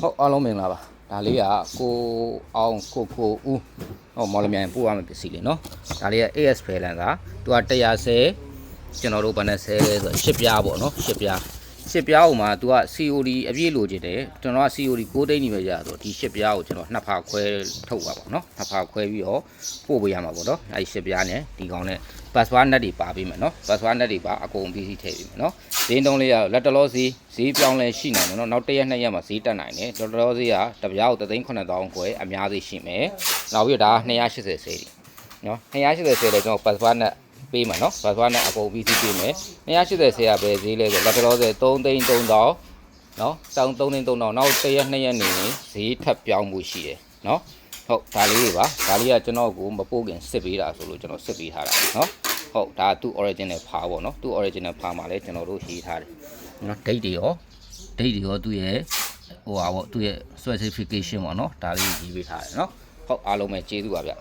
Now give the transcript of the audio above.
ဟုတ်အားလုံးမင်္ဂလာပါဒါလေးကကိုအောင်ကိုဦးဟောမော်လမြိုင်ပို့ရမယ့်ပစ္စည်းလေးနော်ဒါလေးက AS ဖဲလန်ကသူက110ကျွန်တော်တို့ဗန်းနဲ့10လဲဆို10ပြားပေါ့နော်10ပြားဟိုမှာသူက COD အပြည့်လိုချင်တယ်ကျွန်တော်က COD 6သိန်းနေပဲရဆိုဒီ10ပြားကိုကျွန်တော်နှစ်ဖာခွဲထုတ်ပါပေါ့နော်နှစ်ဖာခွဲပြီးတော့ပို့ပေးရမှာပေါ့နော်အဲဒီ10ပြားနဲ့ဒီကောင်နဲ့ password net တွေပါပေးမယ်နော် password net တွေပါအကုန်ပြီးစီးထည့်ပေးမယ်နော်ဈေးတုံးလေးကလက်တလောဈေးပြောင်းလဲရှိနိုင်တယ်နော်နောက်1ရက်2ရက်မှာဈေးတက်နိုင်တယ်လက်တလောဈေးကတပြားကို3,900ခွဲအများကြီးရှိမယ်နောက်ပြီးတော့ဒါ280ဆယ်နော်280ဆယ်လဲကျွန်တော် password net ပေးမှာနော် password net အကုန်ပြီးစီးပေးမယ်280ဆယ်ကပဲဈေးလဲဆိုလက်တလောဈေး3,300နော်3,300နောက်1ရက်2ရက်နေရင်ဈေးထပ်ပြောင်းမှုရှိတယ်နော်ဟုတ်ဒါလေးတွေပါဒါလေးကကျွန်တော်ကိုမပို့ခင်စစ်ပေးတာဆိုလို့ကျွန်တော်စစ်ပေးထားတာနော်ဟုတ်ဒါသူ့ original ဖားပေါ့နော်သူ့ original ဖားမှာလဲကျွန်တော်တို့ရေးထားတယ်နော် date တွေရောသူ့ရဲ့ဟိုဟာပေါ့သူ့ရဲ့ specification ပေါ့နော်ဒါလေးရေးပေးထားတယ်နော်ဟုတ်အားလုံးပဲကျေးဇူးပါဗျ